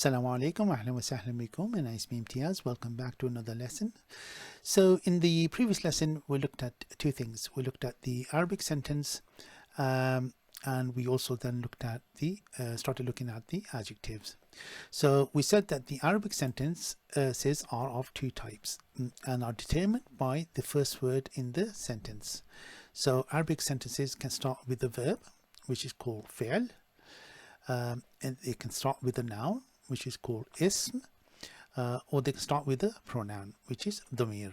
Assalamu alaikum wa ahlan wa sahlan bikum, and it's me Imtiaz. Welcome back to another lesson. So in the previous lesson we looked at two things. We looked at the Arabic sentence and we also then looked at started looking at the adjectives. So we said that the Arabic sentences are of two types and are determined by the first word in the sentence. So Arabic sentences can start with a verb, which is called fi'l, and it can start with a noun, which is called ism, or they can start with a pronoun, which is dhamir.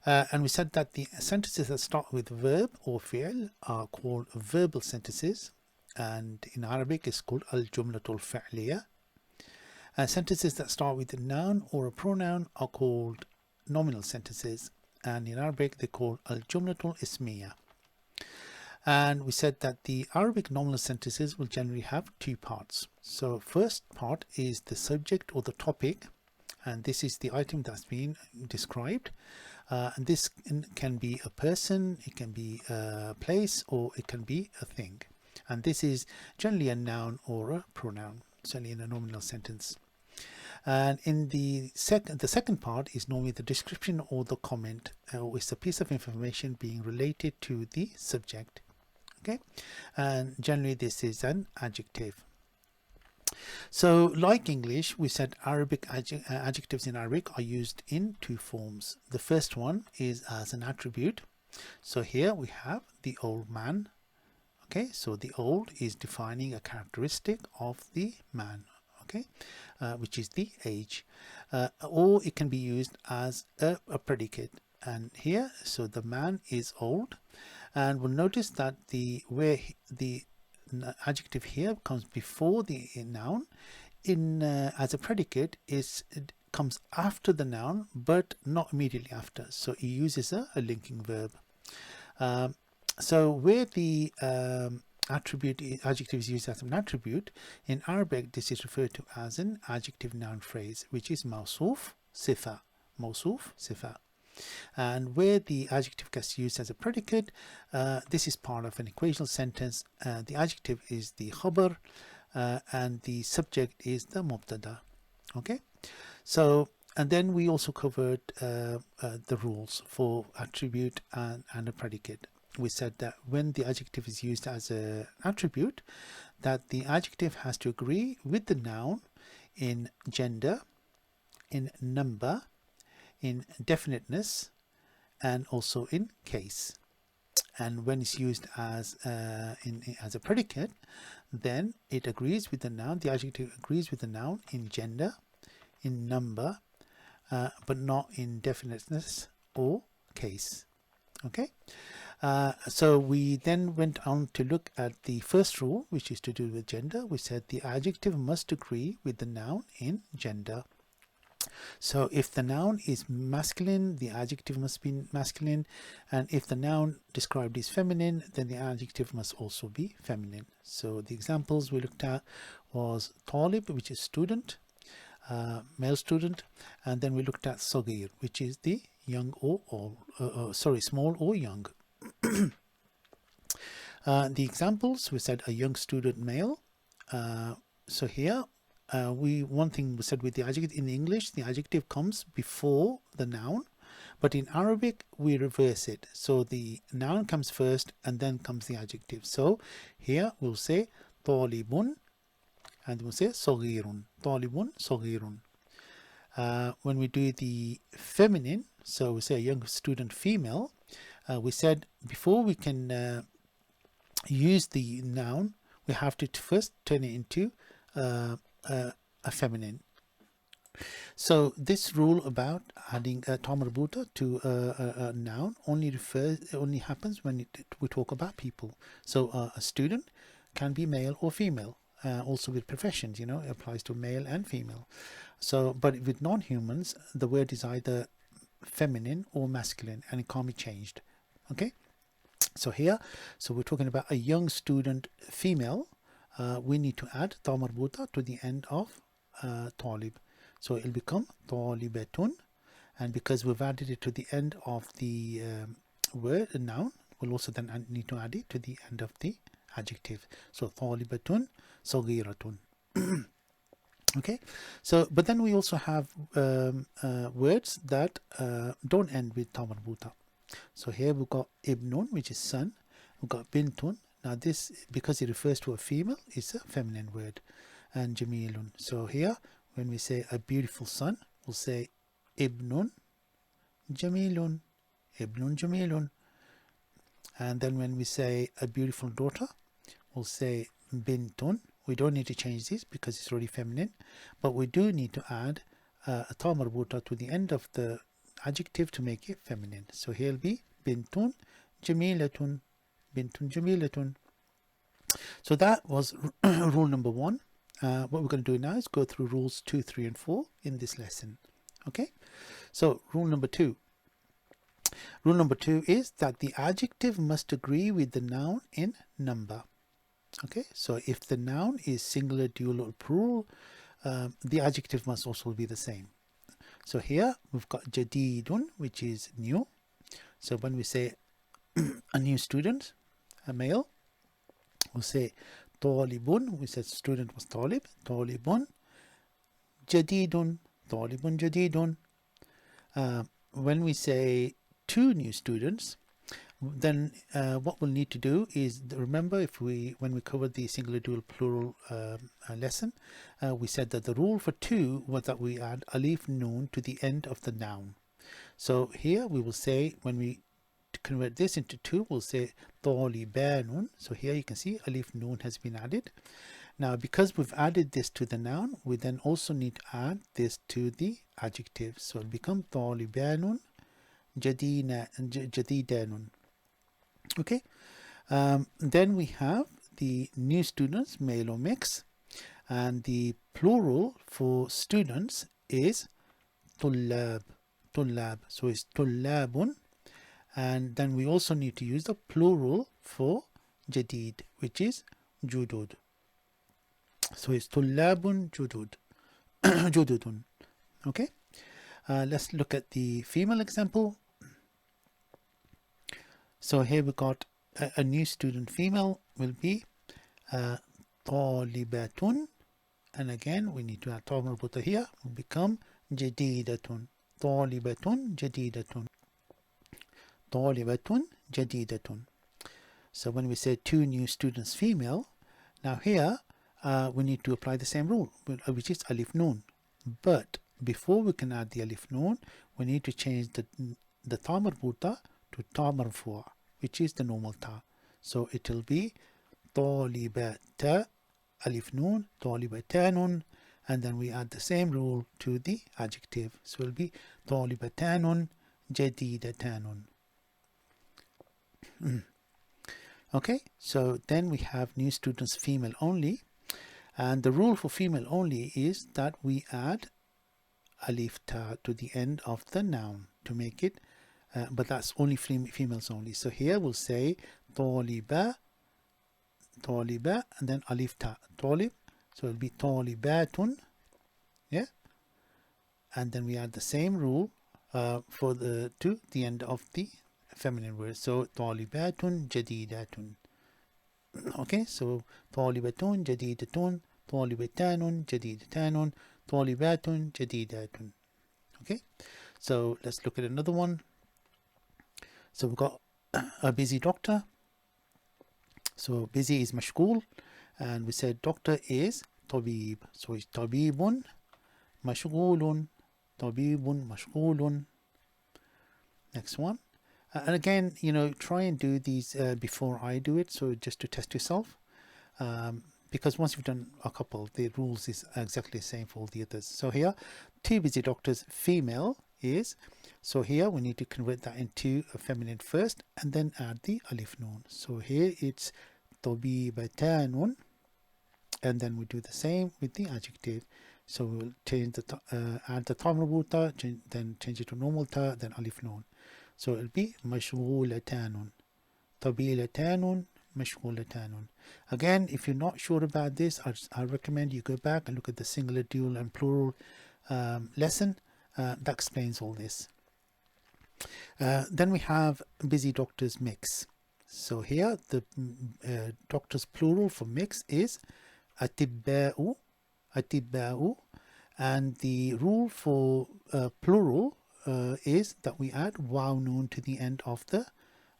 And we said that the sentences that start with verb or fi'l are called verbal sentences, and in Arabic it's called al-jumlatul fi'liya. Sentences that start with a noun or a pronoun are called nominal sentences, and in Arabic they're called al-jumlatul ismiya. And we said that the Arabic nominal sentences will generally have two parts. So first part is the subject or the topic, and this is the item that's been described. And this can be a person, it can be a place, or it can be a thing. And this is generally a noun or a pronoun, certainly in a nominal sentence. And in the second part is normally the description or the comment, or it's a piece of information being related to the subject. Okay, and generally this is an adjective. So like English, we said Arabic adjectives in Arabic are used in two forms. The first one is as an attribute. So here we have the old man. Okay, so the old is defining a characteristic of the man, okay, which is the age, or it can be used as a predicate. And here, so the man is old, and we'll notice that where the adjective here comes before the noun as a predicate, it comes after the noun but not immediately after, so it uses a linking verb. So where the adjective is used as an attribute in Arabic, this is referred to as an adjective noun phrase, which is mawsuf sifa. Mawsuf sifa. And where the adjective gets used as a predicate, this is part of an equational sentence. The adjective is the khabar, and the subject is the mubtada. Okay, so and then we also covered the rules for attribute and a predicate. We said that when the adjective is used as an attribute, that the adjective has to agree with the noun in gender, in number, in definiteness, and also in case. And when it's used as a predicate, then it agrees with the noun. The adjective agrees with the noun in gender, in number, but not in definiteness or case. Okay, so we then went on to look at the first rule, which is to do with gender. We said the adjective must agree with the noun in gender. So if the noun is masculine, the adjective must be masculine, and if the noun described is feminine, then the adjective must also be feminine. So the examples we looked at was talib, which is student, male student, and then we looked at sagir, which is the young or small or young. The examples, we said a young student male. So here one thing we said with the adjective in English, the adjective comes before the noun, but in Arabic we reverse it. So the noun comes first and then comes the adjective. So here we'll say talibun, and we'll say saghirun. Talibun, saghirun. When we do the feminine, so we say a young student female, we said before we can use the noun, we have to first turn it into a feminine. So this rule about adding a ta marbuta to a noun only happens when we talk about people. So a student can be male or female. Also with professions, it applies to male and female. So, but with non-humans, the word is either feminine or masculine, and it can't be changed. Okay. So here, so we're talking about a young student female. We need to add ta marbuta to the end of talib. So it'll become talibatun, and because we've added it to the end of the word, a noun, we'll also then need to add it to the end of the adjective. So talibatun saghiratun. Okay, so but then we also have words that don't end with ta marbuta. So here we've got ibnun, which is son. We've got bintun. Now this, because it refers to a female, it's a feminine word. And jamilun. So here, when we say a beautiful son, we'll say ibnun jamilun. Ibnun jamilun. And then when we say a beautiful daughter, we'll say bintun. We don't need to change this because it's already feminine, but we do need to add a ta marbuta to the end of the adjective to make it feminine. So here will be bintun jamilatun. Bintun jamilatun. So that was rule number 1. What we're going to do now is go through rules 2, 3, and 4 in this lesson. Okay, so rule number 2. Rule number 2 is that the adjective must agree with the noun in number. Okay, so if the noun is singular, dual, or plural, the adjective must also be the same. So here we've got jadidun, which is new. So when we say a new student, a male, we'll say talibun. We said student was talib. Talibun jadidun. Talibun jadidun. When we say 2 new students, then what we'll need to do is, remember, when we covered the singular, dual, plural lesson, we said that the rule for 2 was that we add alif noon to the end of the noun. So here we will say, when we convert this into 2, we'll say talibanun. So here you can see alif noon has been added. Now because we've added this to the noun, we then also need to add this to the adjective. So it'll become talibanun jadidanun. Okay, then we have the new students, male or mix, and the plural for students is tullab. So it's tullabun, and then we also need to use the plural for jadid, which is judud. So it's tullabun judud. Jududun. Okay, let's look at the female example. So here we got a new student female will be talibatun, and again we need to add ta marbuta here, will become jadidatun. Talibatun jadidatun. Talibatun jadidatun. So when we say 2 new students female, now here we need to apply the same rule, which is alif noon. But before we can add the alif noon, we need to change the ta marbuta to ta marfu'a, which is the normal ta. So it will be talibata alif noon, talibatanun, and then we add the same rule to the adjective. So it will be talibatanun jadidatanun. Okay, so then we have new students female only, and the rule for female only is that we add alif ta to the end of the noun to make it, but that's only females only. So here we'll say taliba, and then alif ta, talib. So it'll be talibatun, yeah, and then we add the same rule to the end of the feminine word. So talibatun jadidatun. Okay, so talibatun jadidatun, talibatanun jadidatanun, talibatun jadidatun. Okay, so let's look at another one. So we've got a busy doctor. So busy is mashghul, and we said doctor is tabib. So it's tabibun mashghulun, tabibun mashghulun. Next one. And again, try and do these before I do it, so just to test yourself, because once you've done a couple, the rules is exactly the same for all the others. So here, 2 busy doctors female is, so here we need to convert that into a feminine first and then add the alif noon. So here it's tabibatanun, and then we do the same with the adjective. So we'll change add the ta marbuta, then change it to normal ta, then alif noon. So it'll be mashghulatanun, tabilatanun, mashghulatanun. Again, if you're not sure about this, I recommend you go back and look at the singular, dual, and plural lesson. That explains all this. Then we have busy doctors mix. So here the doctors plural for mix is atibba'u, أتباء. And the rule for plural is that we add wow noon to the end of the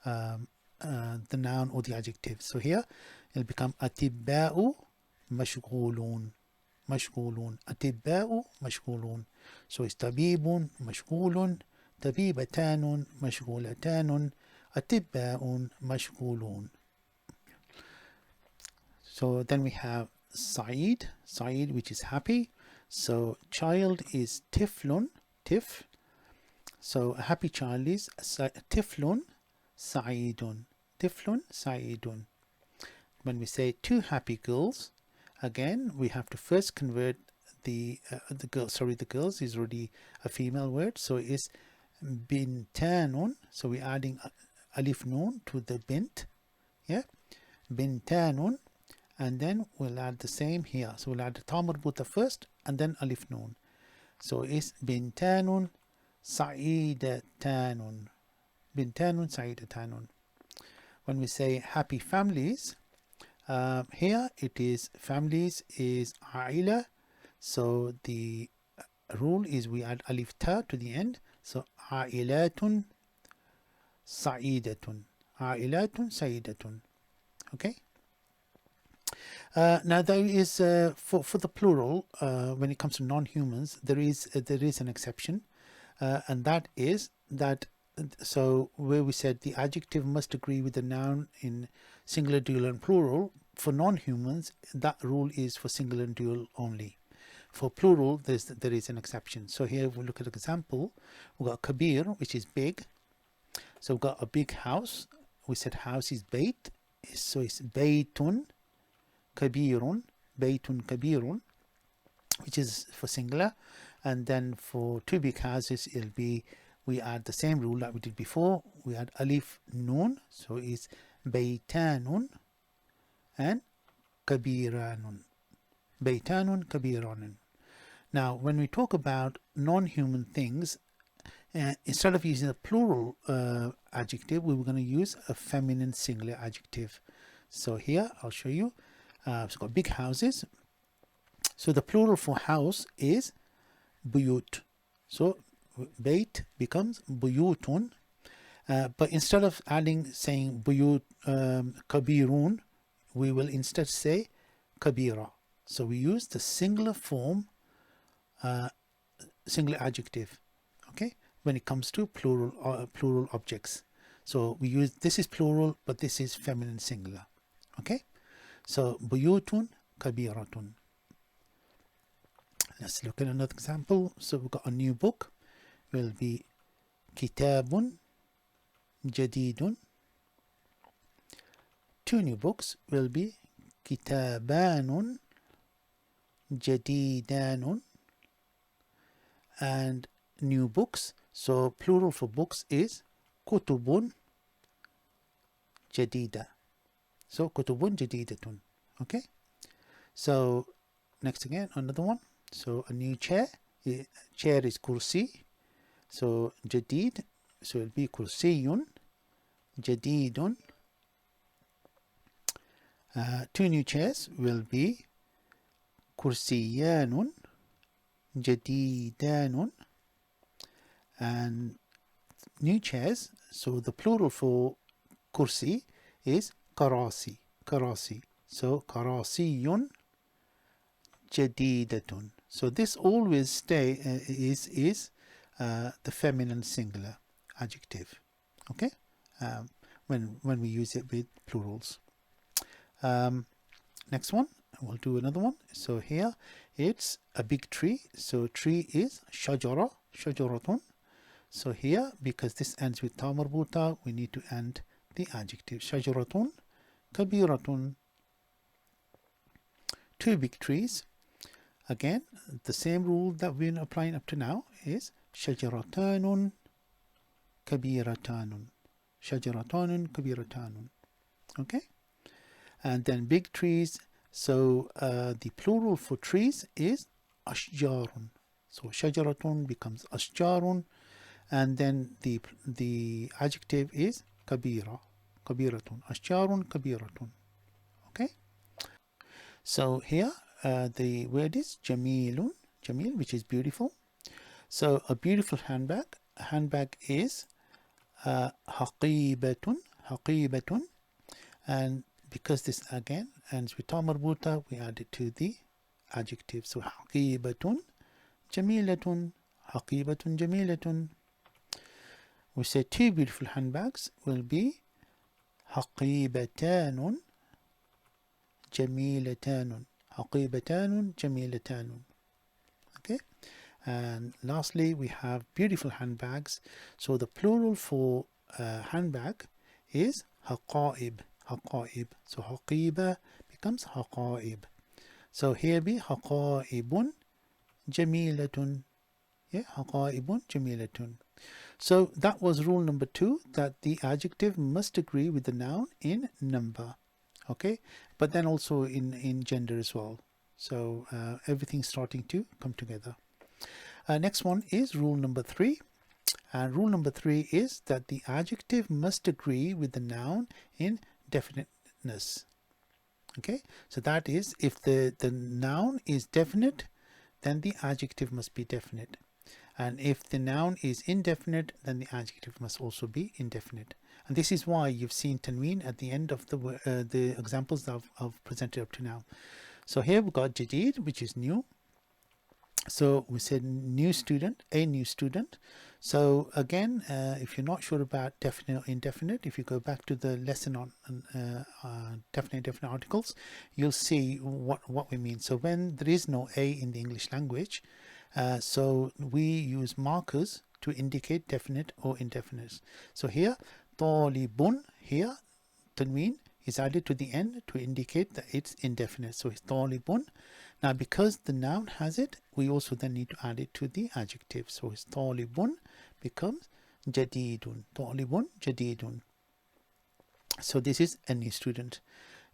noun or the adjective. So here it'll become أتباء مشغولون. مشغولون. أتباء مشغولون. So it's طبيب مشغول, طبيبتان مشغولتان, أتباء مشغولون. So then we have Saeed, Saeed, which is happy. So child is Tiflun, Tif. So a happy child is Tiflun Saeedun, Tiflun Saeedun. When we say two happy girls, again we have to first convert the girl. Sorry, the girls is already a female word, so it's bintanun. So we're adding alif noon to the bint, yeah, bintanun. And then we'll add the same here. So we'll add the ta marbuta first and then alif noon. So it's bintanun sa'idatanun. Bintanun sa'idatanun. When we say happy families, here it is families is aila. So the rule is we add alif ta to the end. So ailatun sa'idatun. Ailatun sa'idatun. Okay. Now there is for the plural when it comes to non-humans there is an exception, and that is that so where we said the adjective must agree with the noun in singular, dual and plural. For non-humans that rule is for singular and dual only. For plural there is an exception. So here if we look at an example, we've got kabir, which is big. So we've got a big house. We said house is bait, so it's baytun kabirun, baytun kabirun, which is for singular. And then for two big houses it'll be, we add the same rule that we did before. We add alif noon, so it's baytanun and kabiranun. Baytanun kabiranun. Now when we talk about non-human things, instead of using a plural adjective, we were going to use a feminine singular adjective. So here I'll show you. So we've got big houses. So the plural for house is buyut. So bait becomes buyutun. But instead of saying buyut kabirun, we will instead say kabira. So we use the singular form, singular adjective, okay, when it comes to plural objects. So we use, this is plural, but this is feminine singular, okay. So buyutun kabiratun. Let's look at another example. So we've got a new book. Will be kitabun jadidun. Two new books will be kitabanun jadidanun. And new books, so plural for books is kutubun jadida. So kutubun jadidatun. Okay. So next again another one. So a new chair. Chair is kursi. So jadid. So it'll be kursiyun jadidun. Two new chairs will be kursiyanun jadidanun. And new chairs, so the plural for kursi is karasi. Karasi. So karasiyun jadidatun. So this always is the feminine singular adjective. Okay, when we use it with plurals. Next one, we'll do another one. So here it's a big tree. So tree is shajara, shajaratun. So here, because this ends with ta marbuta, we need to end the adjective. Shajaratun kabiratun. Two big trees. Again, the same rule that we've been applying up to now is shajaratanun kabiratanun. Shajaratanun kabiratanun. Okay. And then big trees. So the plural for trees is ashjarun. So shajaratun becomes ashjarun. And then the adjective is kabira. Kabiratun. Ashjarun kabiratun. Okay. So here the word is jamilun, jamil, which is beautiful. So a beautiful handbag. A handbag is haqibatun, haqibatun, and because this again ends with ta marbuta, we add it to the adjective. So haqibatun jamilatun, haqibatun jamilatun. We say two beautiful handbags will be haqibatanun jamilatanun, haqibatanun jamilatanun. Okay, and lastly we have beautiful handbags. So the plural for handbag is haqaib, haqaib. So haqiba becomes haqaib. So here be haqaibun jamilatun. Yeah, haqaibun jamilatun. So that was rule number 2, that the adjective must agree with the noun in number. Okay, but then also in gender as well. So everything's starting to come together. Next one is rule number 3. And rule number 3 is that the adjective must agree with the noun in definiteness. Okay, so that is, if the noun is definite, then the adjective must be definite. And if the noun is indefinite, then the adjective must also be indefinite. And this is why you've seen tanween at the end of the examples that I've presented up to now. So here we've got jadid, which is new. So we said new student, a new student. So again, if you're not sure about definite or indefinite, if you go back to the lesson on definite articles, you'll see what we mean. So when there is no a in the English language, so we use markers to indicate definite or indefinite. So here, talibun, here, tanween is added to the end to indicate that it's indefinite. So it's talibun. Now, because the noun has it, we also then need to add it to the adjective. So it's talibun becomes jadidun. Talibun jadidun. So this is a new student.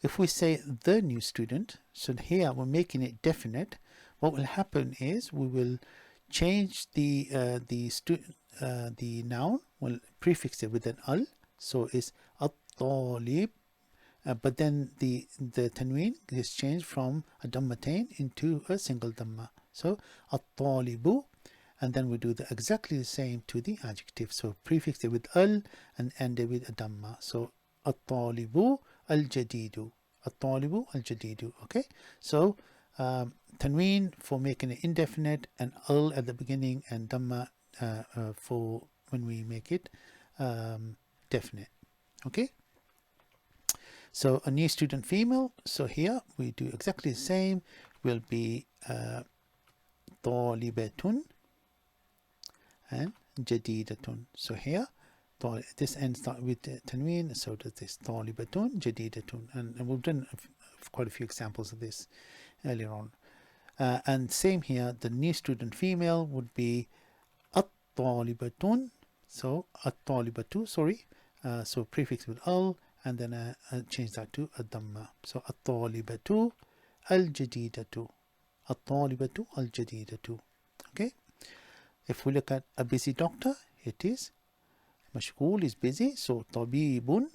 If we say the new student, so here we're making it definite. What will happen is we will change the noun. We'll prefix it with an al. So it's at-talib. But then the tanween is changed from a dammatain into a single damma. So at-talibu, and then we do exactly the same to the adjective. So prefix it with al and end it with a damma. So at-talibu al-jadidu, at-talibu al-jadidu. Okay, so tanween for making it indefinite, and al at the beginning, and damma for when we make it definite. Okay. So a new student female, so here we do exactly the same, will be طالبة and جديدة. So here this ends with tanween, so does this طالبة جديدة, and we've done quite a few examples of this earlier on. And same here, the new student female would be الطالبة, so الطالبة, sorry, so prefix with al, and then change that to a damma. So at-talibatu al-jadidatu, at-talibatu al-jadidatu. Okay, if we look at a busy doctor, it is mashghul is busy, so tabibun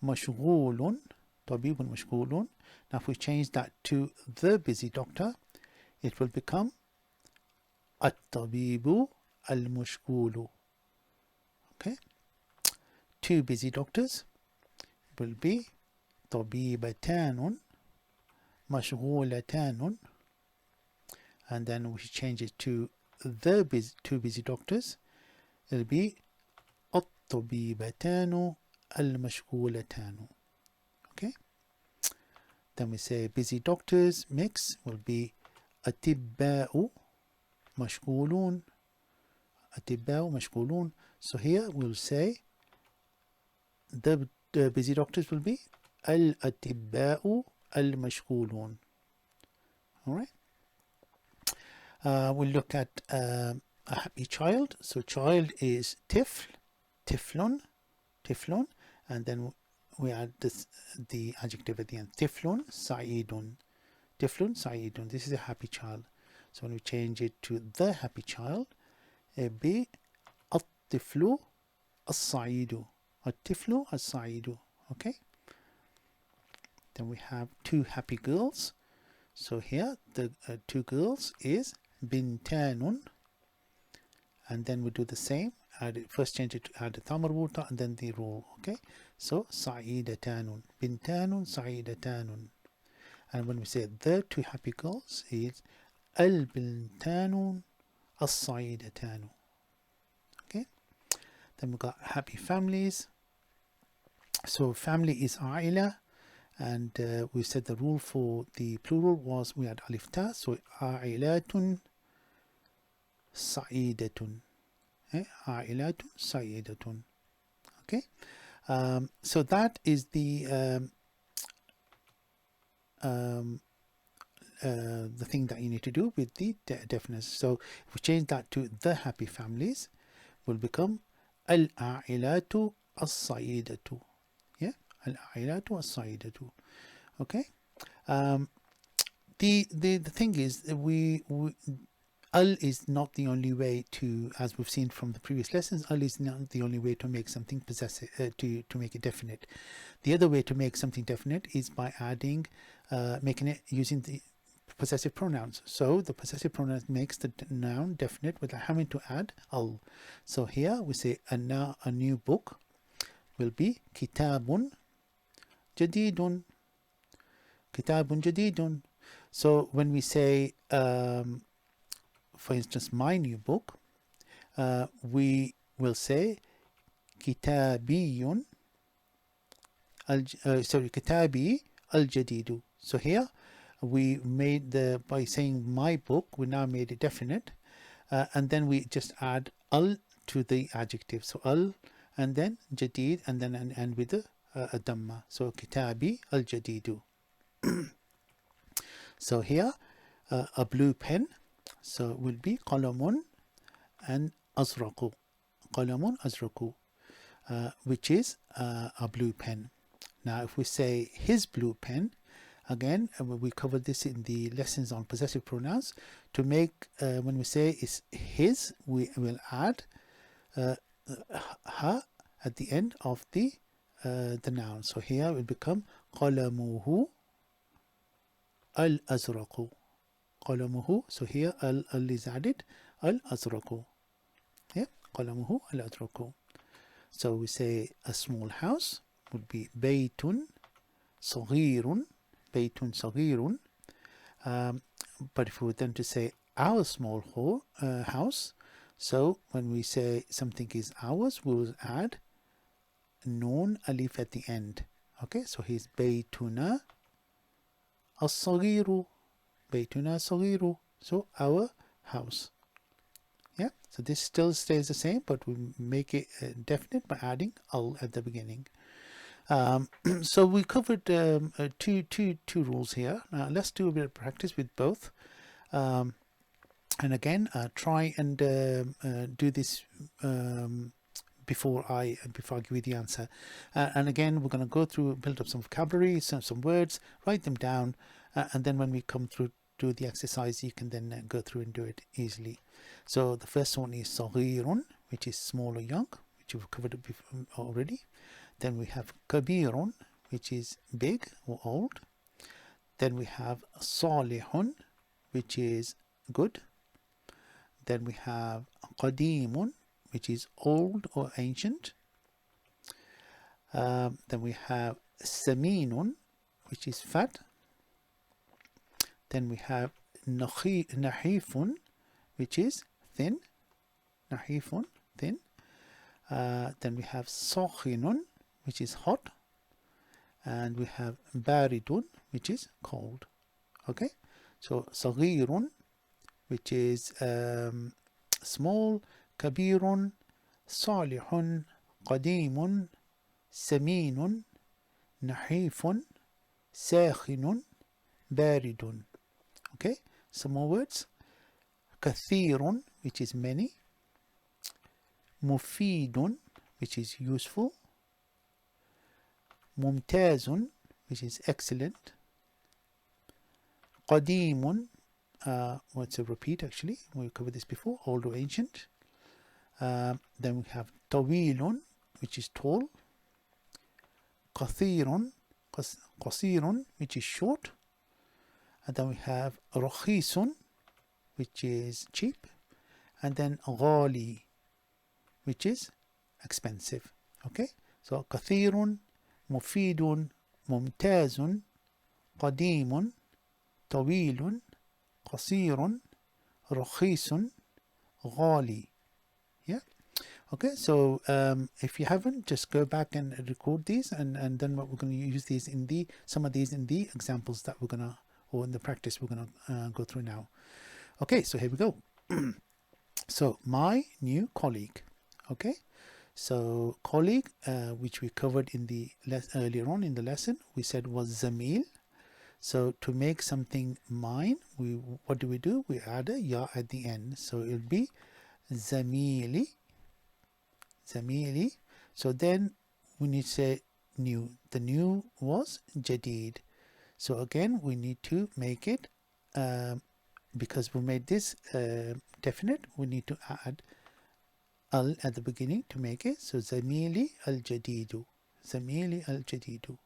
mashghulun, tabibun mashghulun. Now if we change that to the busy doctor, it will become at-tabibu al-mashghulu. Okay, two busy doctors will be طبيبتان مشغولتان, and then we change it to the two busy doctors. It'll be الطبيبتان المشغولتان. Okay, then we say busy doctors mix will be أطباء مشغولون, أطباء مشغولون. So here we'll say the busy doctors will be al-atibba'u al-mashghulun. All right. We'll look at a happy child. So child is tifl, tiflun, tiflun, and then we add the adjective at the end. Tiflun sa'idun, tiflun sa'idun. This is a happy child. So when we change it to the happy child, it be at-tiflu as-sa'idu, at-tiflu as-sa'idu. Okay, then we have two happy girls. So here the two girls is bintanun, and then we do the same. First change it to add the tha marbuta and then the rule. Okay, so sa'idatanun, bintanun sa'idatanun. And when we say the two happy girls is al bintanun as-sa'idatanu. Okay, then we got happy families. So family is a'ila, and we said the rule for the plural was we had alif ta, so a'ilatun sa'idatun. A'ilatun sa'idatun. Okay, so that is the thing that you need to do with the definiteness. So if we change that to the happy families, will become al-a'ilatu as-sa'idatu. Yeah, al-a'ilatu as-sa'idatu. Okay. The thing is, we al is not the only way to, as we've seen from the previous lessons, al is not the only way to make something possessive, to make it definite. The other way to make something definite is by adding, making it using the possessive pronouns. So the possessive pronoun makes the noun definite without having to add al. So here we say a new book will be kitabun jadidun. Kitabun jadidun. So when we say, for instance, my new book, we will say kitabiyun kitabi al-jadidu. So here we made by saying my book, we now made it definite, and then we just add al to the adjective. So al and then jadid and then an end with a damma. So kitabi al-jadidu. So here a blue pen, so it will be qalamun and azraqu. Qalamun azraqu, which is a blue pen. Now if we say his blue pen, again we covered this in the lessons on possessive pronouns. To make when we say is his, we will add ha at the end of the noun. So here it will become qalamuhu al-azraqu. Qalamuhu. So here al is added, al-azraqu. Yeah, qalamuhu al-azraqu. So we say a small house would be baytun saghirun. Baytun saghirun. But if we were then to say our small house, so when we say something is ours, we will add noon alif at the end. Okay, so he's baytuna as-saghiru. Baytuna as-saghiru. So our house. Yeah, so this still stays the same, but we make it definite by adding al at the beginning. So we covered two rules here. Now let's do a bit of practice with both. And again, try and do this before I give you the answer. And again, we're going to go through, build up some vocabulary, some words, write them down, and then when we come through do the exercise, you can then go through and do it easily. So the first one is saghirun, which is small or young, which we've covered before already. Then we have kabirun, which is big or old. Then we have salihun, which is good. Then we have qadimun, which is old or ancient. Then we have saminun, which is fat. Then we have nahifun, which is thin. Nahifun, thin. Then we have sakhinun, which is hot. And we have baridun, which is cold. Okay, so saghirun, which is small, kabirun, salihun, qadimun, saminun, nahifun, sakhinun, baridun. Okay, some more words. Kathirun, which is many. Mufidun, which is useful. Mumtazun, which is excellent. Qadimun, what's a repeat actually? We covered this before, old or ancient. Then we have tawilun, which is tall. Qasirun, which is short. And then we have رخيص, which is cheap, and then غالي, which is expensive. Okay, so كثير, مفيد, ممتاز, قديم, طويل, قصير, رخيص, غالي. Yeah. Okay, so if you haven't, just go back and record these, and then what we're going to use these in the some of these in the examples that we're gonna, or in the practice we're gonna go through now. Okay, so here we go. So my new colleague. Okay, so colleague, which we covered in the earlier on in the lesson, we said was zamil. So to make something mine, what do? We add a ya at the end, so it'll be zamili. Zamili. So then we need to say new. The new was jadid. So again, we need to make it, because we made this definite, we need to add al at the beginning to make it. So zamili al jadidu. Zamili al jadidu.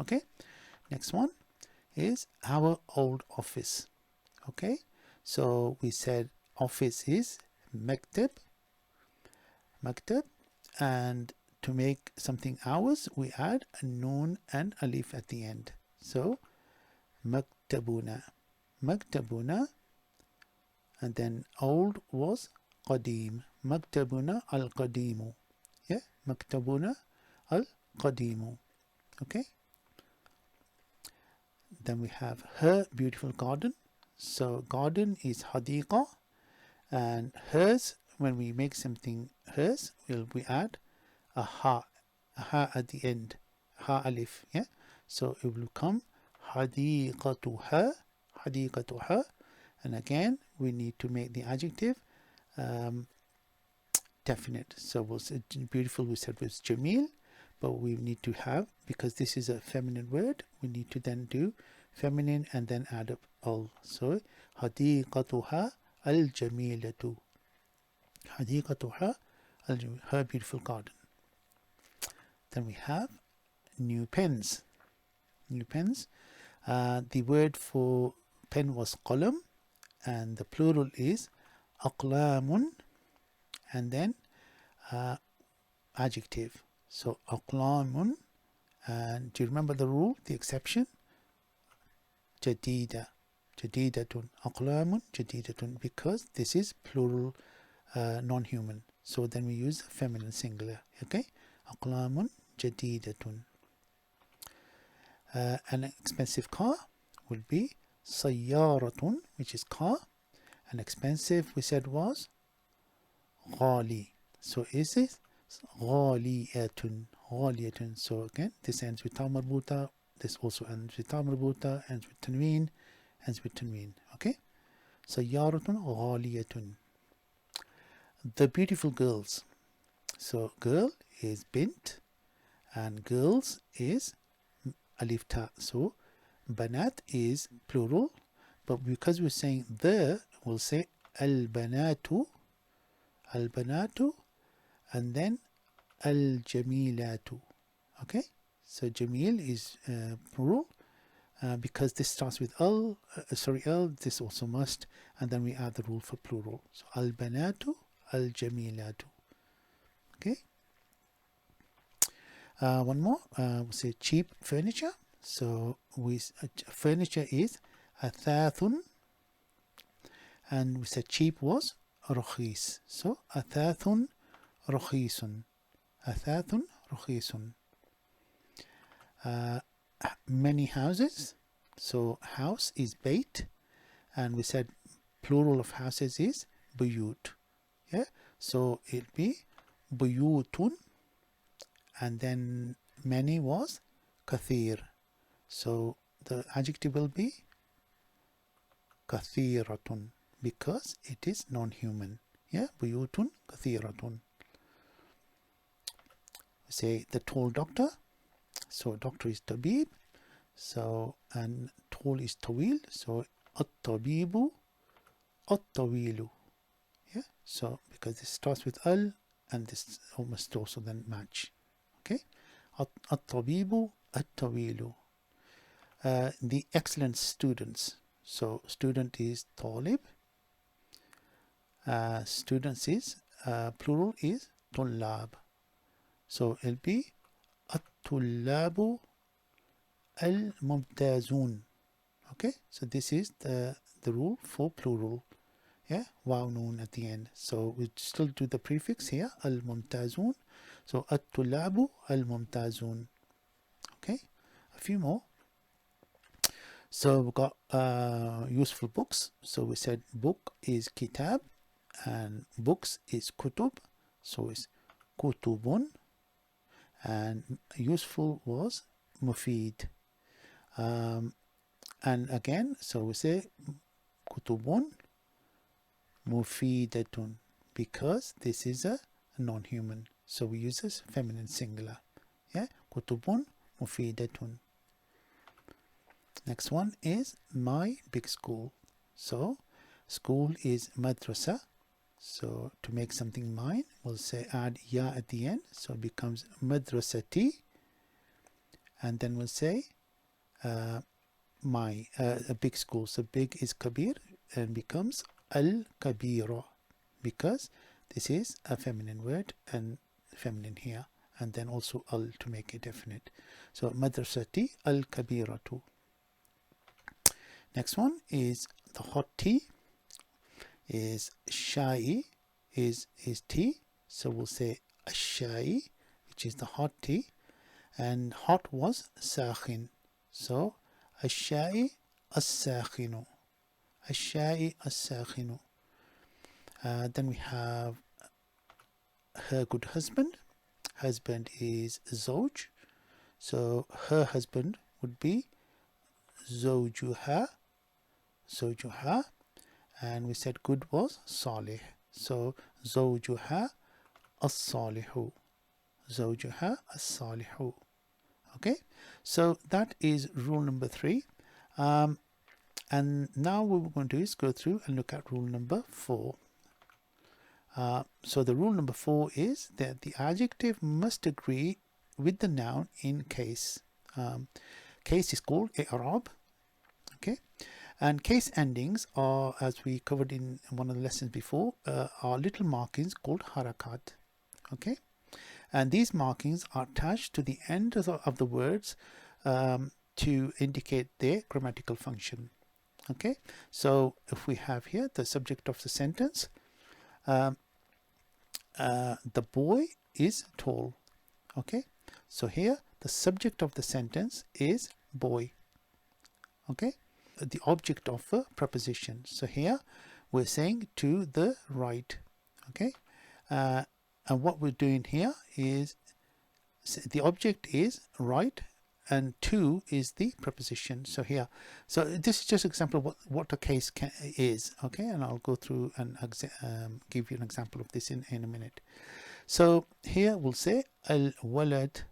Okay, next one is our old office. Okay, so we said office is maktab, and to make something ours, we add a noon and alif at the end. So maktabuna, and then old was qadim, maktabuna al qadimu. Yeah, maktabuna al qadimu. Okay, then we have her beautiful garden. So garden is hadiqa, and hers, when we make something hers, we add a ha at the end, ha alif. Yeah, so it will become hadiqatuha, and again we need to make the adjective definite. So we'll say beautiful, we said was jamil, but we need to have, because this is a feminine word, we need to then do feminine and then add up al. So hadiqatuha al jamilatu, hadiqatuha al, her beautiful garden. Then we have new pens. The word for pen was qalam, and the plural is aqlamun, and then adjective. So aqlamun, and do you remember the rule, the exception? Jadidatun, aqlamun jadidatun, because this is plural, non-human. So then we use feminine singular. Okay, aqlamun jadidatun. An expensive car will be sayyaratun, which is car, and expensive we said was ghali. So is this ghaliyatun, so again this ends with ta marbuta, this also ends with ta marbuta, ends with tanween, okay, sayyaratun ghaliyatun. The beautiful girls. So girl is bint, and girls is alif ta. So banat is plural, but because we're saying the, we'll say al banatu, and then al jamilatu. Okay, so jamil is plural, because this starts with al, this also must, and then we add the rule for plural. So al banatu al jamilatu. Okay, one more, we'll say cheap furniture. So furniture is athathun, and we said cheap was rakhis. So athathun rakhisun, many houses. So house is bait, and we said plural of houses is buyut. Yeah, so it'll be buyutun, and then many was kathir. So the adjective will be kathiratun, because it is non-human. Yeah, buyutun kathiratun. Say the tall doctor. So doctor is tabib. So, and tall is tawil. So at-tabibu at-tawilu. Yeah, so because this starts with al, and this almost also then match. Okay, at-tabibu at-tawilu. the excellent students. So student is طالب, students is plural is طلاب. So it'll be الطلاب الممتازون. Okay, so this is the rule for plural. Yeah, واو نون at the end. So we still do the prefix here, الممتازون. So الطلاب الممتازون. Okay, a few more. So we've got useful books. So we said book is kitab and books is kutub. So it's kutubun. And useful was mufid. And again, so we say kutubun mufidatun because this is a non-human. So we use this feminine singular. Yeah, kutubun mufidatun. Next one is my big school. So school is madrasa. So to make something mine, we'll say add ya at the end. So it becomes madrasati. And then we'll say my a big school. So big is kabir and becomes al-kabira because this is a feminine word and feminine here. And then also al to make it definite. So madrasati al-kabiratu. Next one is the hot tea is shai is tea. So we'll say ashai, which is the hot tea. And hot was sakhin. So ashai as-sakhinu. Ashai as-sakhinu. Then we have her good husband. Husband is zawj. So her husband would be zawjuha. Zawjuha. And we said good was salih. So zawjuha as-salihu. Zawjuha as-salihu. Okay, so that is rule number 3. And now what we're going to do is go through and look at rule number 4. So the rule number 4 is that the adjective must agree with the noun in case. Case is called i'rab. Okay, and case endings are, as we covered in one of the lessons before, are little markings called harakat. Okay, and these markings are attached to the end of the words to indicate their grammatical function. Okay, so if we have here the subject of the sentence, the boy is tall. Okay, so here the subject of the sentence is boy. Okay, the object of a preposition. So here we're saying to the right. Okay, and what we're doing here is the object is right and to is the preposition. So here, so this is just an example of what a case is. Okay, and I'll go through and give you an example of this in a minute. So here we'll say al-walad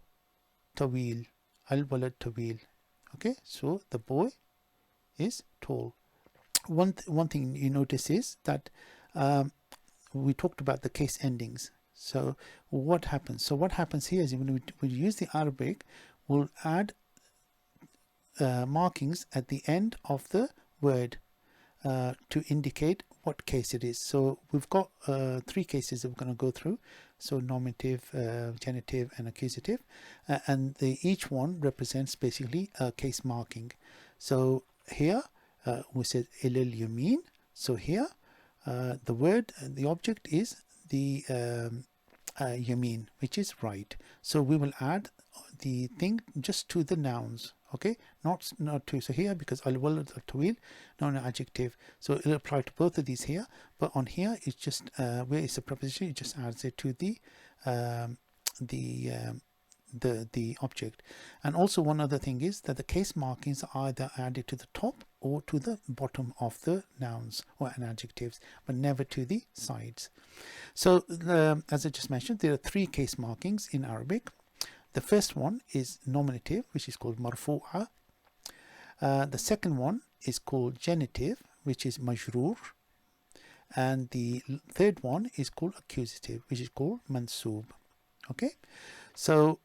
tawil. Al-walad tawil. Okay, so the boy is tall. One thing you notice is that we talked about the case endings. So what happens? So what happens here is when we use the Arabic, we'll add markings at the end of the word to indicate what case it is. So we've got 3 cases that we're going to go through. So nominative, genitive and accusative, and each one represents basically a case marking. So here we said ilal yamin. So here the word, the object is the yamin, which is right. So we will add the thing just to the nouns. Okay, not to. So here, because al-walad tawil, non adjective, so it'll apply to both of these here. But on here, it's just where it's a preposition, it just adds it to the object. And also one other thing is that the case markings are either added to the top or to the bottom of the nouns or adjectives, but never to the sides. So as I just mentioned, there are 3 case markings in Arabic. The first one is nominative, which is called marfu'a. The second one is called genitive, which is majroor. And the third one is called accusative, which is called mansoob. Okay, so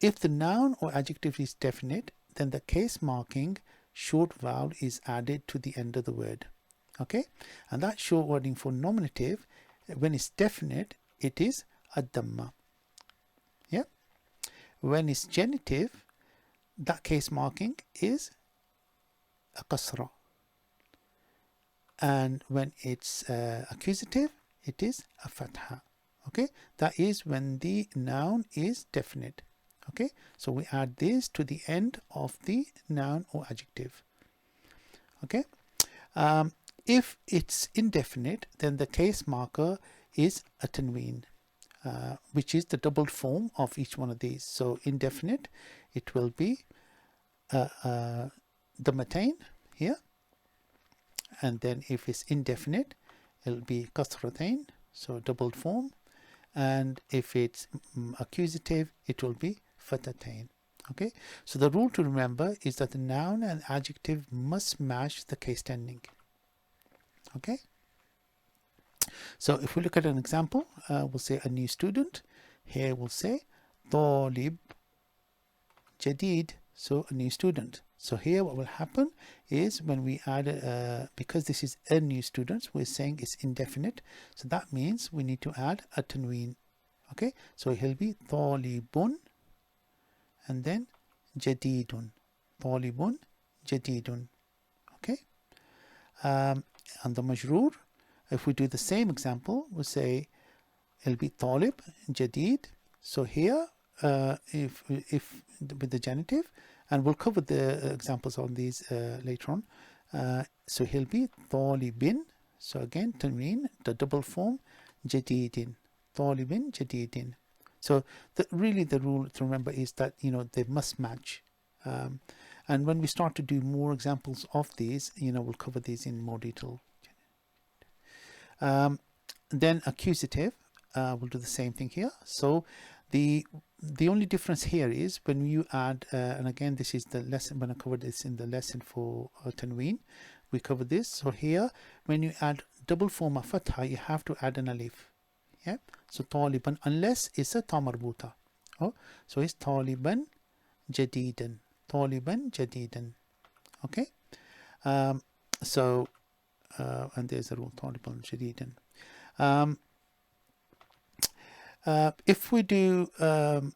if the noun or adjective is definite, then the case marking short vowel is added to the end of the word. Okay, and that short wording for nominative, when it's definite, it is ad-damma. Yeah, when it's genitive, that case marking is a kasra, and when it's accusative, it is a fatha. Okay, that is when the noun is definite. Okay, so we add this to the end of the noun or adjective. Okay, if it's indefinite, then the case marker is a tanween, which is the doubled form of each one of these. So indefinite, it will be dammatain here, and then if it's indefinite, it'll be kasratain, so doubled form, and if it's accusative, it will be fatatain. Okay, so the rule to remember is that the noun and adjective must match the case ending. Okay, so if we look at an example, we'll say a new student. Here we'll say طالب جديد, so a new student. So here what will happen is when we add, because this is a new student, we're saying it's indefinite, so that means we need to add a tanween. Okay, so he'll be طالب and then جديد, طالب جديد. Okay, and the majroor, if we do the same example, we'll say it'll be طالب جديد. So here, if with the genitive, and we'll cover the examples on these later on. So he'll be طالب, so again tanween, the double form, جديد, طالب جديد. So really the rule to remember is that, you know, they must match. And when we start to do more examples of these, you know, we'll cover these in more detail. Then accusative, we'll do the same thing here. So the only difference here is when you add, and again this is the lesson, when I covered this in the lesson for tanween, we covered this. So here when you add double form of fatha, you have to add an alif. Yeah, so طالبا, unless it's a ta marbuta. Oh, so it's طالبا جديدا, طالبا جديدا. Okay, so and there's a rule, طالبا جديدا. If we do the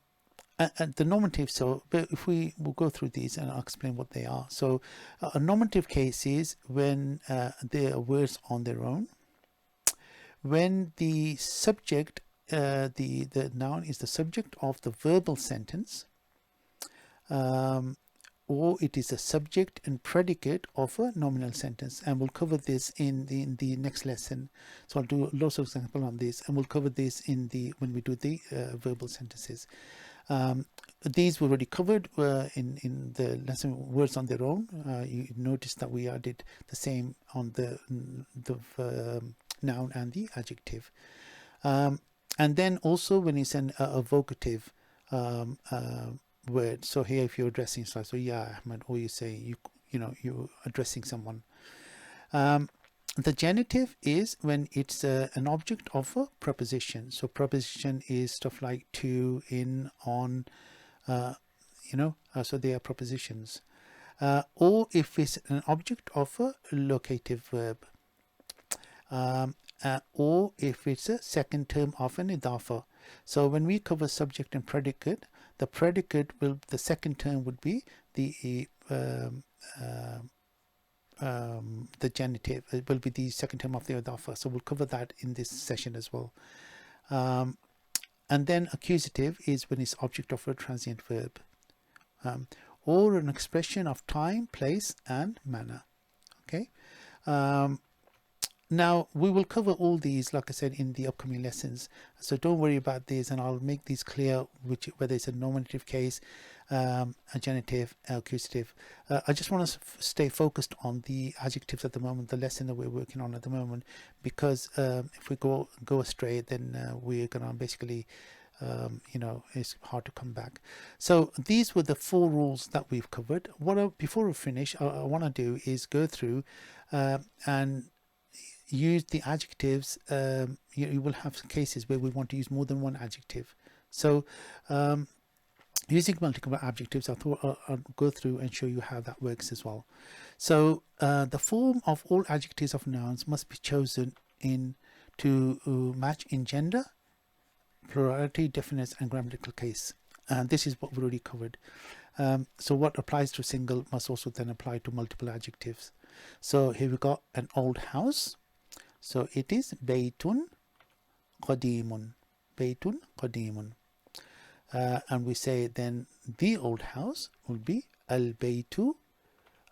nominative, so if we will go through these and I'll explain what they are. So a nominative case is when they are words on their own, when the subject, the noun is the subject of the verbal sentence, or it is a subject and predicate of a nominal sentence, and we'll cover this in the next lesson. So I'll do lots of examples on this, and we'll cover this in when we do the verbal sentences. These were already covered in the lesson words on their own. You notice that we added the same on the noun and the adjective. And then also when it's an vocative word, so here if you're addressing, so yeah Ahmed, or you say you know you're addressing someone. The genitive is when it's an object of a preposition. So preposition is stuff like to, in, on, you know, so they are prepositions. Or if it's an object of a locative verb, or if it's a second term of an idafa. So when we cover subject and predicate, the predicate will, the second term would be the genitive. It will be the second term of the idafa. So we'll cover that in this session as well. And then accusative is when it's object of a transient verb, or an expression of time, place and manner. Okay. Now we will cover all these, like I said, in the upcoming lessons, so don't worry about these, and I'll make these clear, whether it's a nominative case, a genitive, accusative. I just want to stay focused on the adjectives at the moment, the lesson that we're working on at the moment, because if we go astray, then we're gonna basically you know, it's hard to come back. So these were the 4 rules that we've covered. Before we finish, I want to do is go through and use the adjectives. You will have cases where we want to use more than one adjective. So Using multiple adjectives, I thought I'll go through and show you how that works as well. So the form of all adjectives of nouns must be chosen in to match in gender, plurality, definiteness, and grammatical case. And this is what we already covered. So what applies to single must also then apply to multiple adjectives. So here we got an old house. So it is Baytun Qadimun. Baytun Qadimun. And we say then the old house will be Al Baytu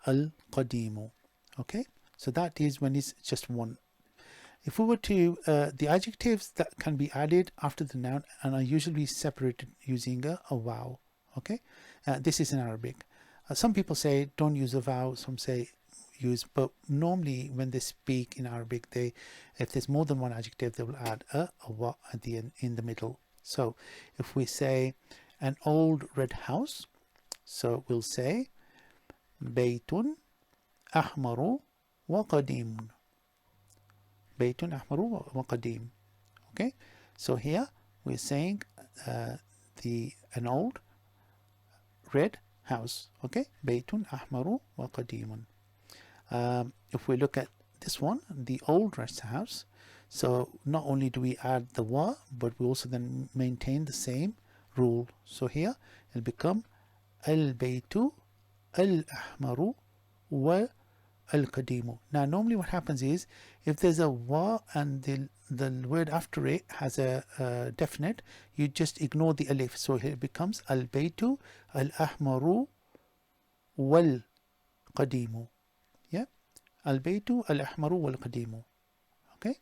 Al Qadimu. Okay, so that is when it's just one. If we were to, the adjectives that can be added after the noun and are usually separated using a vowel. Okay, this is in Arabic. Some people say don't use a vowel, some say use, but normally when they speak in Arabic, if there's more than one adjective, they will add a wa at the end in the middle. So if we say an old red house, so we'll say Baytun Ahmaru wa Qadimun. Baytun Ahmaru wa Qadim. Okay, so here we're saying an old red house. Okay, Baytun Ahmaru wa Qadimun. If we look at this one, the old red house, so not only do we add the wa, but we also then maintain the same rule. So here it'll become Al Baytu Al Ahmaru wa Al Qadimu. Now normally what happens is if there's a wa and the word after it has a definite, you just ignore the alif. So here it becomes Al Baytu Al Ahmaru wal Qadimu. Yeah, Al Baytu Al Ahmaru wal Qadimu. Okay.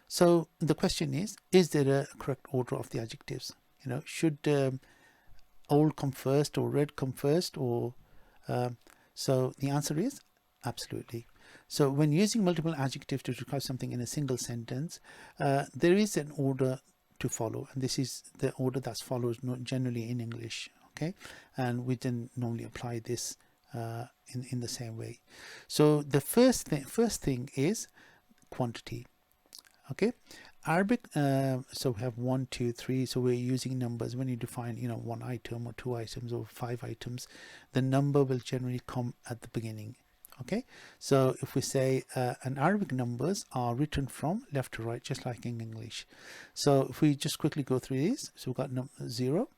So the question is there a correct order of the adjectives? You know, should old come first or red come first, or so the answer is absolutely. So when using multiple adjectives to describe something in a single sentence, there is an order to follow, and this is the order that's followed generally in English. Okay, and we then normally apply this in the same way. So the first thing is quantity. Okay, Arabic, so we have 1, 2, 3, so we're using numbers. When you define, you know, one item or two items or 5 items, the number will generally come at the beginning. Okay, so if we say and Arabic numbers are written from left to right, just like in English. So if we just quickly go through these, so we've got 0,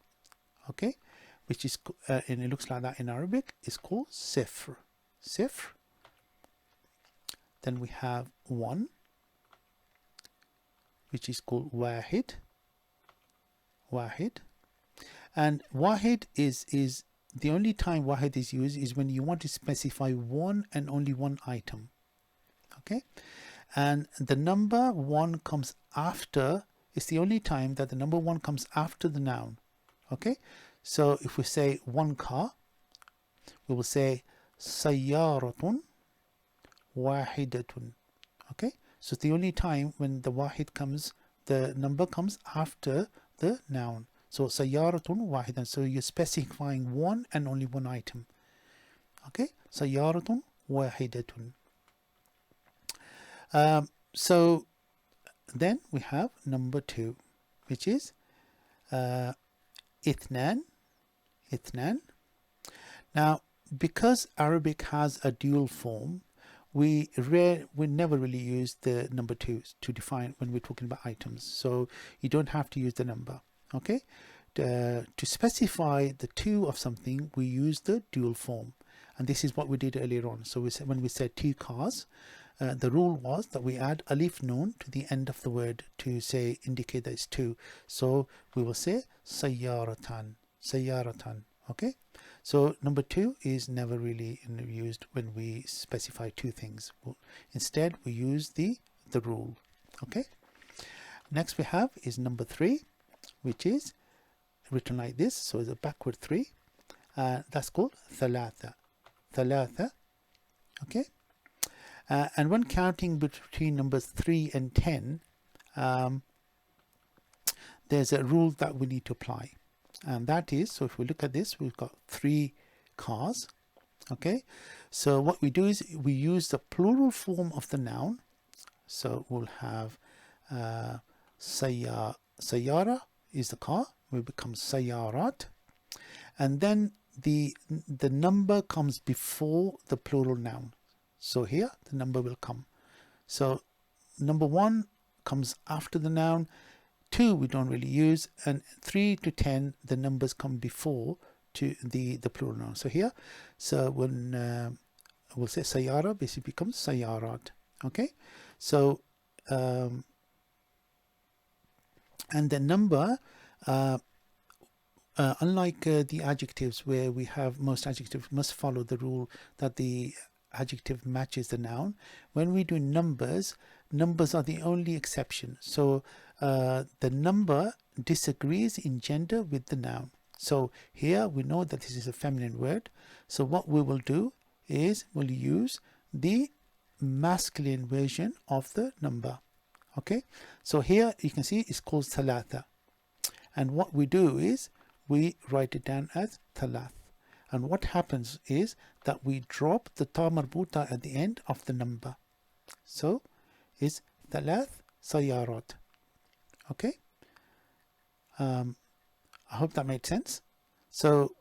okay, which is and it looks like that in Arabic, is called sifr. Then we have 1, which is called wahid. And wahid is the only time wahid is used is when you want to specify one and only one item. Okay, and the number 1 comes after. It's the only time that the number 1 comes after the noun. Okay, so if we say one car, we will say sayyaratun wahidatun. Okay, so it's the only time when the wahid comes, the number comes after the noun. So sayyaratun wahidan. So you're specifying one and only one item. Okay, sayyaratun wahidatun. So then we have number 2, which is ithnan. Now, because Arabic has a dual form, we never really use the number 2 to define when we're talking about items. So you don't have to use the number. Okay, to specify the 2 of something, we use the dual form, and this is what we did earlier on. So when we said 2 cars, the rule was that we add alif noon to the end of the word to say indicate that it's 2. So we will say sayyaratan. Okay, so number 2 is never really used when we specify 2 things. Instead we use the rule. Okay, next we have is number 3, which is written like this. So it's a backward 3. That's called thalatha. Okay, and when counting between numbers 3 and 10, there's a rule that we need to apply, and that is, so if we look at this, we've got 3 cars. Okay, so what we do is we use the plural form of the noun. So we'll have sayyara is the car, will become sayyarat. and then the number comes before the plural noun. So here the number will come. So number 1 comes after the noun, 2 we don't really use, and 3 to 10 the numbers come before to the plural noun. So here, so when we'll say sayara basically becomes sayarat. Okay, so and the number unlike the adjectives, where we have most adjectives must follow the rule that the adjective matches the noun, when we do numbers, numbers are the only exception. So the number disagrees in gender with the noun. So here we know that this is a feminine word. So what we will do is we'll use the masculine version of the number. Okay, so here you can see it's called thalatha, and what we do is we write it down as thalath. And what happens is that we drop the ta marbuta at the end of the number. So it's thalath sayarat. Okay, I hope that made sense. So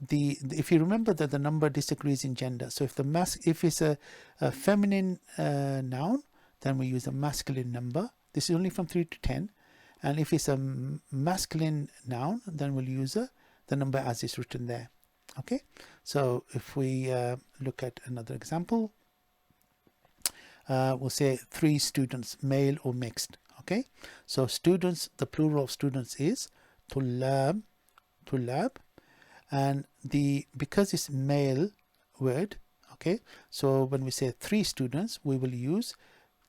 if you remember that the number disagrees in gender, so if it's a feminine noun, then we use a masculine number. This is only from 3 to 10. And if it's a masculine noun, then we'll use the number as is written there. Okay, so if we look at another example, we'll say 3 students, male or mixed. Okay, so students, the plural of students is tullab, and because it's male word, okay, so when we say 3 students, we will use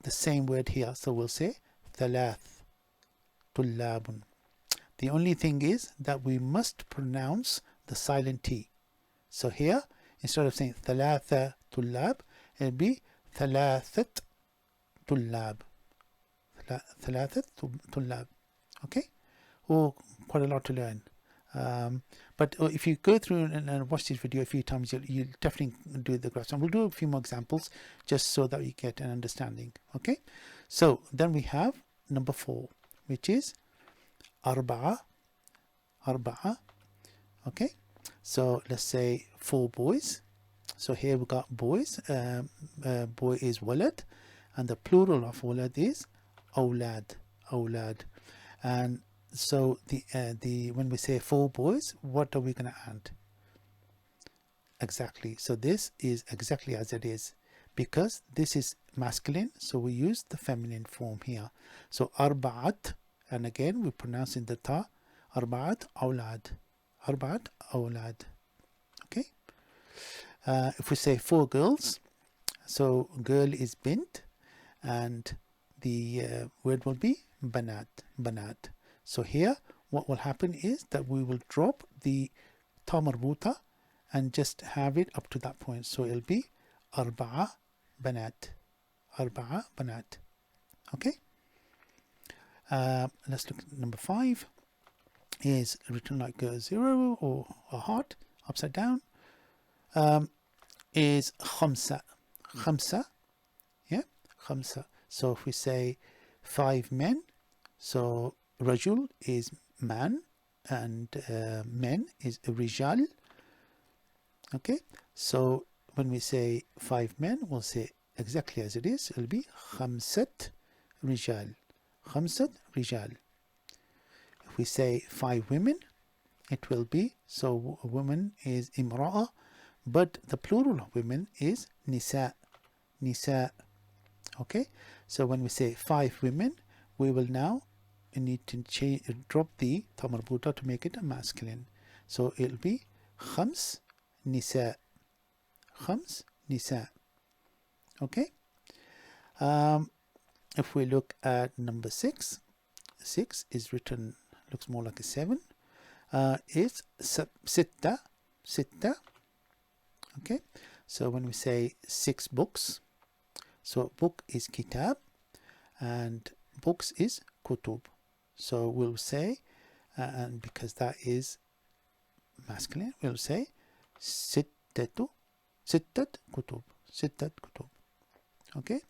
the same word here. So we'll say thalath tullabun. The only thing is that we must pronounce the silent T. So here, instead of saying thalatha tullab, it'll be thalathat tullab. Thalathat tullab. Okay? Oh, quite a lot to learn. But if you go through and watch this video a few times, you'll definitely do the graphs. And we'll do a few more examples just so that we get an understanding. Okay? So then we have number 4, which is arba'a. Okay, so let's say 4 boys. So here we got boys. Boy is walad, and the plural of walad is awlad. And so when we say 4 boys, what are we going to add? Exactly. So this is exactly as it is, because this is masculine, so we use the feminine form here. So arba'at, and again we pronounce in the ta, arba'at awlad. Okay, if we say 4 girls, so girl is bint, and the word will be banat. So here what will happen is that we will drop the ta marbuta and just have it up to that point. So it'll be arba'a banat. Okay, let's look at number 5. Is written like a 0 or a heart upside down. Is khamsa. Yeah, khamsa. So if we say 5 men, so rajul is man, and men is rijal. Okay, so when we say 5 men, we'll say exactly as it is. It'll be khamsat rijal. If we say 5 women, it will be, so a woman is imra'a, but the plural of women is nisa. Okay, so when we say 5 women, we will now need to drop the ta marbuta to make it a masculine. So it'll be khams nisa. Okay, if we look at number 6, 6 is written, looks more like a 7. It's sitta. Okay, so when we say 6 books, so book is kitab and books is kutub. So we'll say, and because that is masculine, we'll say sittat kutub. Okay,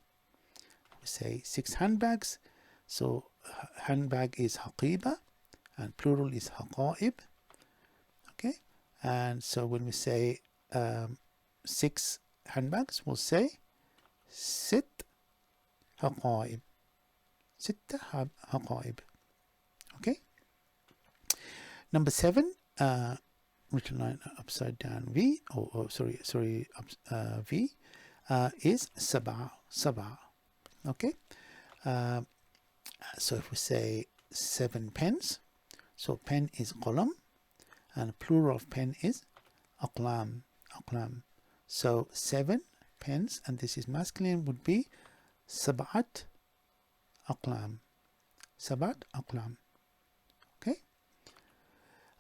we say 6 handbags, so handbag is haqiba and plural is haqaib. Okay, And so when we say 6 handbags, we'll say ست حقائب. ست حقائب. Okay. Number 7, written line upside down V, V, is سبعة. سبعة. Okay. So if we say 7 pens, so pen is قلم, and plural of pen is أقلام. أقلام. So 7 pens, and this is masculine, would be سبعة أقلام. سبعة أقلام. Okay.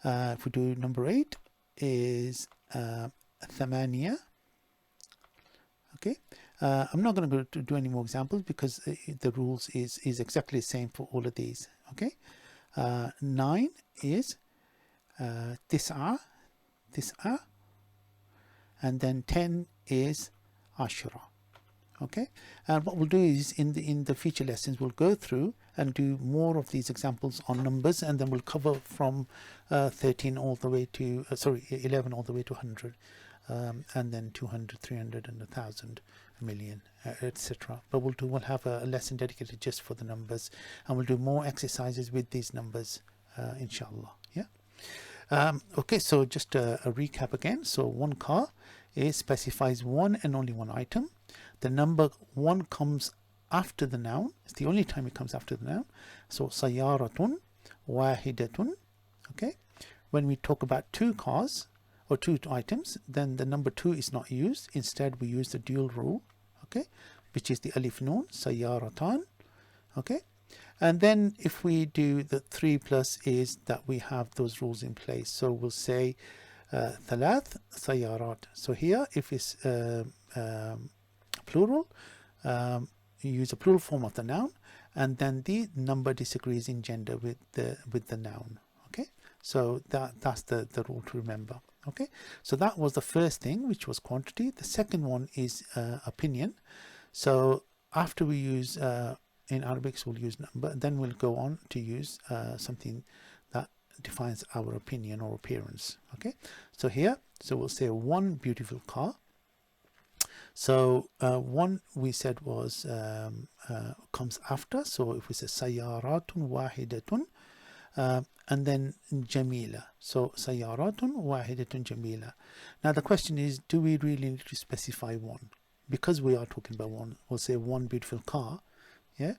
If we do number 8 is ثمانية. Okay. I'm not going to do any more examples because the rules is exactly the same for all of these. Okay. 9 is تسعة. تسعة. And then 10 is عشرة. Okay, and what we'll do is in the future lessons we'll go through and do more of these examples on numbers, and then we'll cover from 13 all the way to 11 all the way to 100, and then 200, 300, and 1,000, a million, etc. But we'll have a lesson dedicated just for the numbers, and we'll do more exercises with these numbers, inshallah. Yeah. Okay, so just a recap again. So one car specifies one and only one item. The number 1 comes after the noun. It's the only time it comes after the noun. So سيارة واحدة. Okay. When we talk about 2 cars or 2 items, then the number 2 is not used. Instead, we use the dual rule. Okay, which is the alif noon, سيارتان. Okay. And then if we do the 3 plus is that we have those rules in place. So we'll say ثلاث سيارات. So here, if it's plural, you use a plural form of the noun, and then the number disagrees in gender with the noun. Okay, so that's the rule to remember. Okay, so that was the first thing, which was quantity. The second one is opinion. So after we use in Arabic, we'll use number, then we'll go on to use something that defines our opinion or appearance. Okay, so here, so we'll say one beautiful car. So one we said was comes after. So if we say سيارات واحدة, and then جميلة. So سيارات واحدة جميلة. Now the question is, do we really need to specify one? Because we are talking about one, we'll say one beautiful car. Yeah.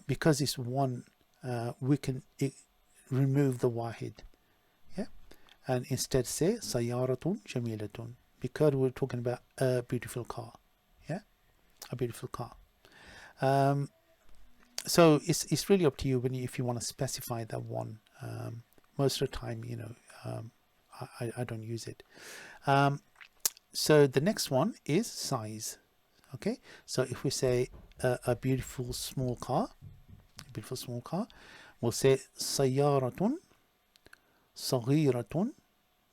Because it's one, we can remove the wahid. Yeah. And instead say سيارة جميلة. Because we're talking about a beautiful car. Yeah, a beautiful car. So it's really up to you if you want to specify that one. Most of the time, you know, I don't use it. So the next one is size. Okay, so if we say a beautiful small car, we'll say سيارة صغيرة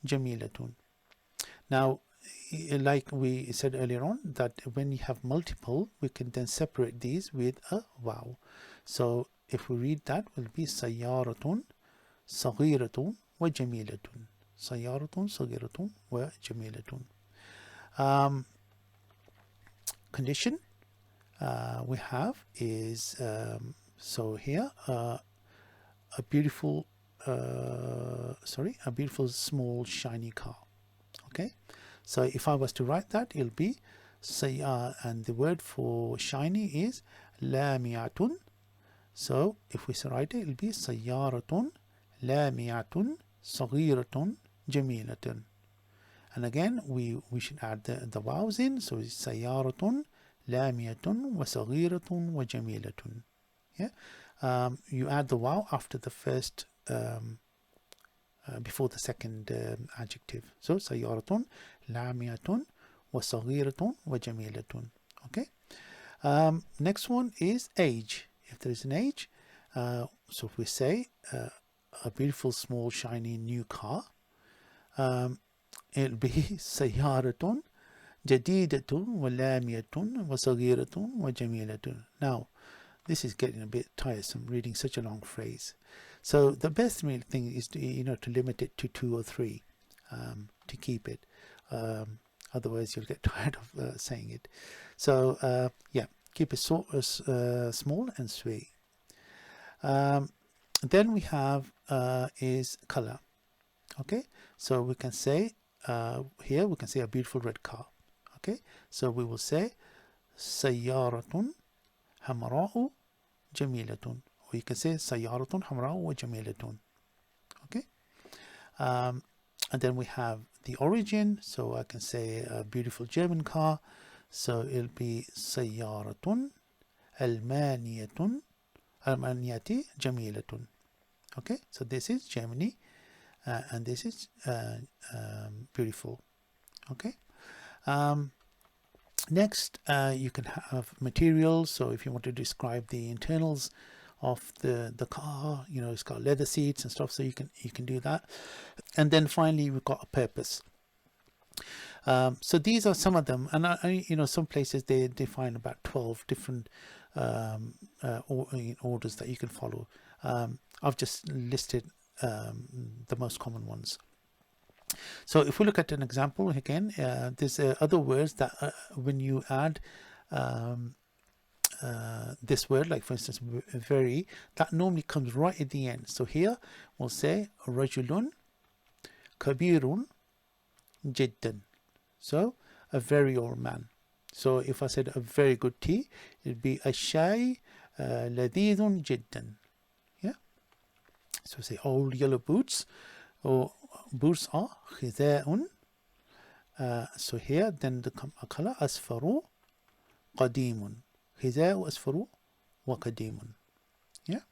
جميلة. Now, like we said earlier on, that when you have multiple, we can then separate these with a wow. So if we read that, will be سيارة صغيرة وجميلة. سيارة صغيرة وجميلة. Condition we have is so here a beautiful small shiny car. Okay, so if I was to write that, it'll be and the word for shiny is لامعة. So if we write it, it'll be سيارة لامعة صغيرة جميلة. And again, we should add the vowels in. So it's سيارة لامعة وصغيرة وجميلة. Yeah, you add the wow after the first before the second adjective. So سيارة لامعة وصغيرة وجميلة. Okay. Next one is age. If there is an age, so if we say a beautiful small shiny new car, it'll be سيارة جديدة ولامية وصغيرة وجميلة. Now, this is getting a bit tiresome, reading such a long phrase. So the best thing is to limit it to 2 or 3. to keep it. Otherwise you'll get tired of saying it. So yeah, keep it small and sweet. Then we have is color. Okay, so we can say here we can say a beautiful red car. Okay, so we will say سيارة حمراء جميلة, or you can say سيارة حمراء وجميلة. Okay, and then we have the origin, so I can say a beautiful German car, so it'll be سيارة ألمانية جميلة. Okay, so this is Germany, and this is beautiful. Okay, next you can have materials. So if you want to describe the internals of the car, you know, it's got leather seats and stuff, so you can do that. And then finally we've got a purpose. So these are some of them, and you know, some places they define about 12 different orders that you can follow. I've just listed the most common ones. So if we look at an example again, there's other words that when you add this word, like for instance very, that normally comes right at the end. So here we'll say رجل كبير جدا, so a very old man. So if I said a very good tea, it'd be الشاي لذيذ جدا. Yeah, so say old yellow boots, or boots are حذاء. So here then the color أصفر قديم, حذاء أصفر وقديم. Yeah,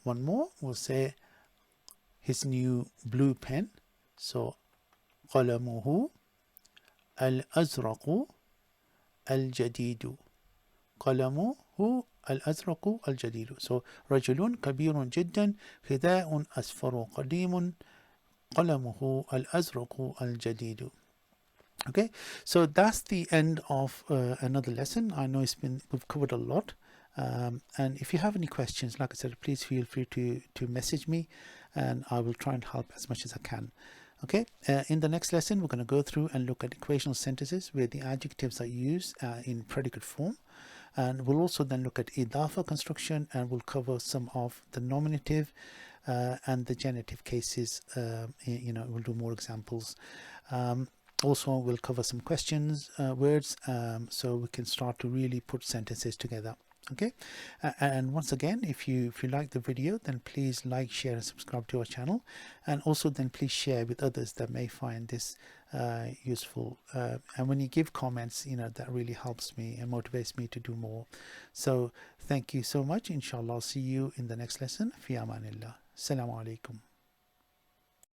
one more, we'll say his new blue pen, so قلمه الأزرق الجديد. قلمه الأزرق الجديد. So رجل كبير جدا حذاء أصفر قديم قلمه الأزرق الجديد. Okay, so that's the end of another lesson. I know we've covered a lot, and if you have any questions, like I said, please feel free to message me, and I will try and help as much as I can. Okay, in the next lesson we're going to go through and look at equational sentences where the adjectives are used in predicate form, and we'll also then look at idafa construction, and we'll cover some of the nominative and the genitive cases. You know, we'll do more examples. Also we'll cover some questions words, so we can start to really put sentences together. Okay, and once again, if you like the video, then please like, share and subscribe to our channel, and also then please share with others that may find this useful, and when you give comments, you know, that really helps me and motivates me to do more. So thank you so much. Inshallah, I'll see you in the next lesson. Fi amanillah. Assalamu alaikum.